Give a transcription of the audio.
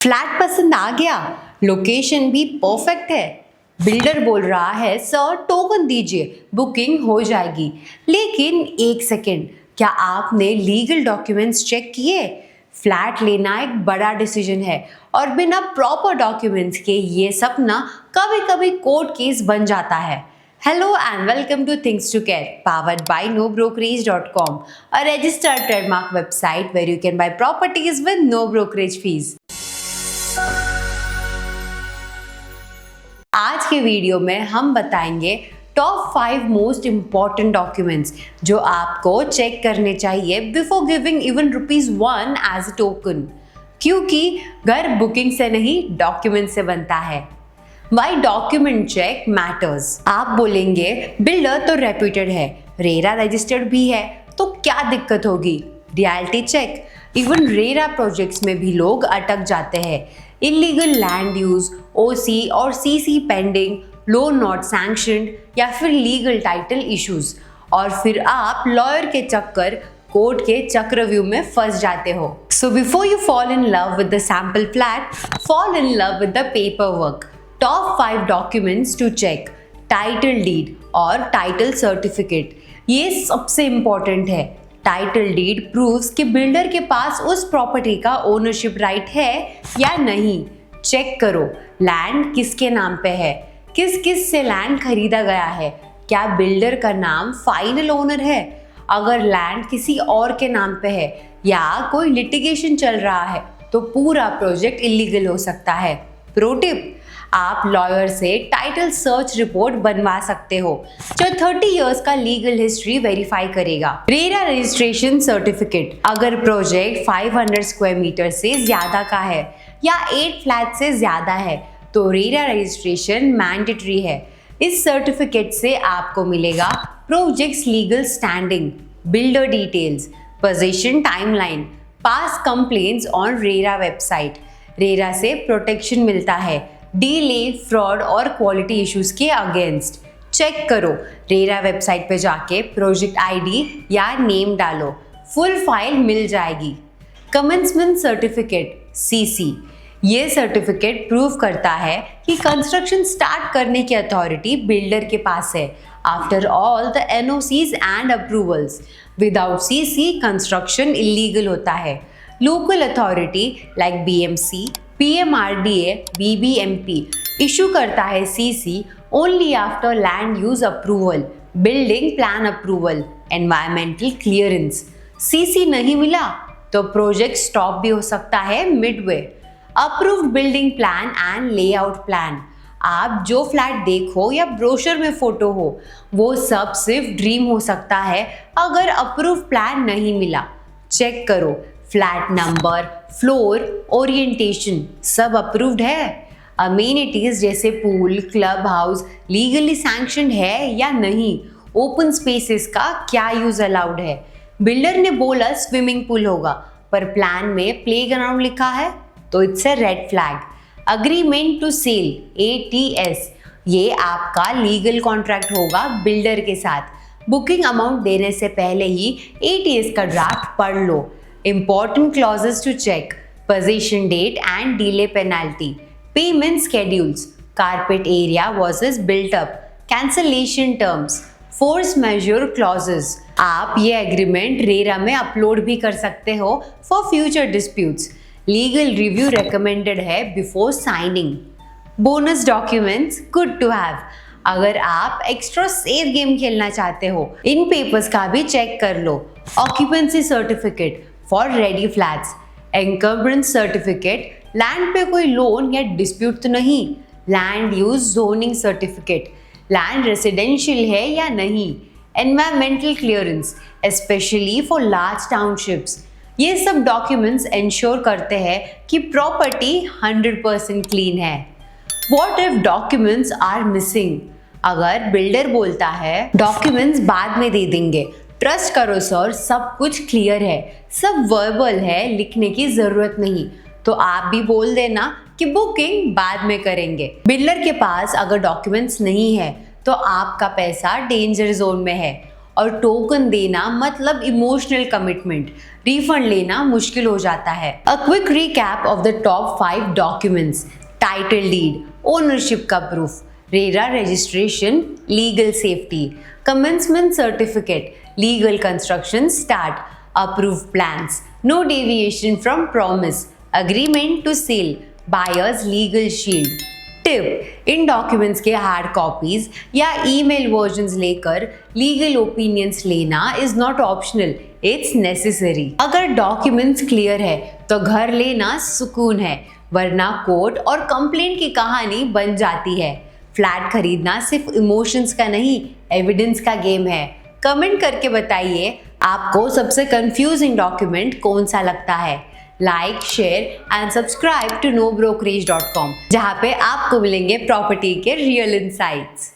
Flat पसंद आ गया, location भी परफेक्ट है। बिल्डर बोल रहा है सर टोकन दीजिए, बुकिंग हो जाएगी। लेकिन एक सेकेंड, क्या आपने लीगल डॉक्यूमेंट्स चेक किए? फ्लैट लेना एक बड़ा डिसीजन है और बिना प्रॉपर डॉक्यूमेंट्स के ये सपना कभी कभी कोर्ट केस बन जाता है। Hello and welcome to Things to Care, powered by NoBrokerage.com, a registered trademark website where you can buy properties with no brokerage fees. आज के वीडियो में हम बताएंगे टॉप 5 मोस्ट इम्पॉर्टेंट डॉक्यूमेंट्स जो आपको चेक करने चाहिए before giving even ₹1 as a token, क्योंकि घर बुकिंग से नहीं डॉक्यूमेंट से बनता है। Why document check matters? आप बोलेंगे बिल्डर तो रेप्यूटेड है, रेरा रजिस्टर्ड भी है, तो क्या दिक्कत होगी? Reality check, even RERA projects में भी लोग अटक जाते हैं। इलीगल लैंड यूज, ओसी और CC pending, loan not sanctioned या फिर लीगल टाइटल इश्यूज, और फिर आप लॉयर के चक्कर कोर्ट के चक्रव्यूह में फंस जाते हो। So before you fall in love with the sample flat, fall in love with the paper work. Top 5 documents to check. Title deed और टाइटल सर्टिफिकेट, ये सबसे इंपॉर्टेंट है। टाइटल डीड प्रूव्स कि बिल्डर के पास उस प्रॉपर्टी का ownership right है या नहीं। चेक करो लैंड किसके नाम पे है, किस किस से लैंड खरीदा गया है, क्या बिल्डर का नाम फाइनल ओनर है। अगर लैंड किसी और के नाम पे है या कोई लिटिगेशन चल रहा है तो पूरा प्रोजेक्ट इलीगल हो सकता है। प्रो टिप, आप लॉयर से टाइटल सर्च रिपोर्ट बनवा सकते हो जो 30 इयर्स का लीगल हिस्ट्री वेरीफाई करेगा। रेरा रजिस्ट्रेशन सर्टिफिकेट, अगर प्रोजेक्ट 500 स्क्वायर मीटर से ज्यादा का है या 8 फ्लैट से ज्यादा है तो रेरा रजिस्ट्रेशन मैंडेटरी है। इस सर्टिफिकेट से आपको मिलेगा projects legal standing, builder details, position timeline, pass complaints on RERA website. RERA से प्रोटेक्शन मिलता है डीले, फ्रॉड और क्वालिटी इश्यूज के अगेंस्ट। चेक करो रेरा वेबसाइट पे जाके प्रोजेक्ट आईडी या नेम डालो, फुल फाइल मिल जाएगी। कमेंसमेंट सर्टिफिकेट सीसी, ये सर्टिफिकेट प्रूव करता है कि कंस्ट्रक्शन स्टार्ट करने की अथॉरिटी बिल्डर के पास है after all the NOCs and approvals. Without CC construction illegal होता है। Local authority like BMC, PMRDA, BBMP issue करता है CC only after land use approval, building plan approval, environmental clearance. CC नहीं मिला तो project stop भी हो सकता है Midway. Approved building plan and layout plan, आप जो फ्लैट देखो या ब्रोशर में फोटो हो वो सब सिर्फ ड्रीम हो सकता है अगर अप्रूव्ड प्लान नहीं मिला। चेक करो फ्लैट नंबर, फ्लोर, ओरिएंटेशन सब अप्रूव्ड है। अमेनिटीज जैसे pool, club house legally sanctioned है या नहीं। ओपन स्पेसेस का क्या यूज अलाउड है। बिल्डर ने बोला स्विमिंग पूल होगा पर प्लान में प्लेग्राउंड लिखा है तो it's a red flag. Agreement to sell ATS, ये आपका लीगल कॉन्ट्रैक्ट होगा बिल्डर के साथ। बुकिंग अमाउंट देने से पहले ही ATS का ड्राफ्ट पढ़ लो। Important clauses to check: possession date and delay penalty, payment schedules, carpet area versus built up, cancellation terms, force majeure clauses। आप ये एग्रीमेंट रेरा में अपलोड भी कर सकते हो for future disputes। Legal review recommended है before signing। Bonus documents good to have, अगर आप एक्स्ट्रा सेफ गेम खेलना चाहते हो इन पेपर्स का भी चेक कर लो। Occupancy certificate for ready flats, encumbrance certificate, land पे कोई लोन या डिस्प्यूट तो नहीं। Land use zoning certificate, land residential है या नहीं। Environmental clearance specially for large townships, ये सब डॉक्यूमेंट्स इंश्योर करते हैं कि प्रॉपर्टी 100% क्लीन है। What if documents are missing, अगर बिल्डर बोलता है डॉक्यूमेंट्स बाद में दे देंगे, ट्रस्ट करो सर सब कुछ क्लियर है, सब वर्बल है, लिखने की जरूरत नहीं, तो आप भी बोल देना कि बुकिंग बाद में करेंगे। बिल्डर के पास अगर डॉक्यूमेंट्स नहीं है तो आपका पैसा डेंजर जोन में है। और टोकन देना मतलब इमोशनल कमिटमेंट, रिफंड लेना मुश्किल हो जाता है। A quick recap of the top 5 documents: title deed, ownership का proof, RERA registration, legal safety, commencement certificate, legal construction start, approved plans, no deviation from promise, agreement to sale, buyer's legal shield। Tip: इन documents के hard copies या email versions लेकर legal opinions लेना is not optional, it's necessary. अगर documents clear है तो घर लेना सुकून है, वरना कोर्ट और कंप्लेंट की कहानी बन जाती है। फ्लैट खरीदना सिर्फ इमोशंस का नहीं, एविडेंस का गेम है। कमेंट करके बताइए आपको सबसे कंफ्यूजिंग डॉक्यूमेंट कौन सा लगता है। Like, share and subscribe to nobrokerage.com, जहाँ पे आपको मिलेंगे प्रॉपर्टी के रियल इंसाइट्स।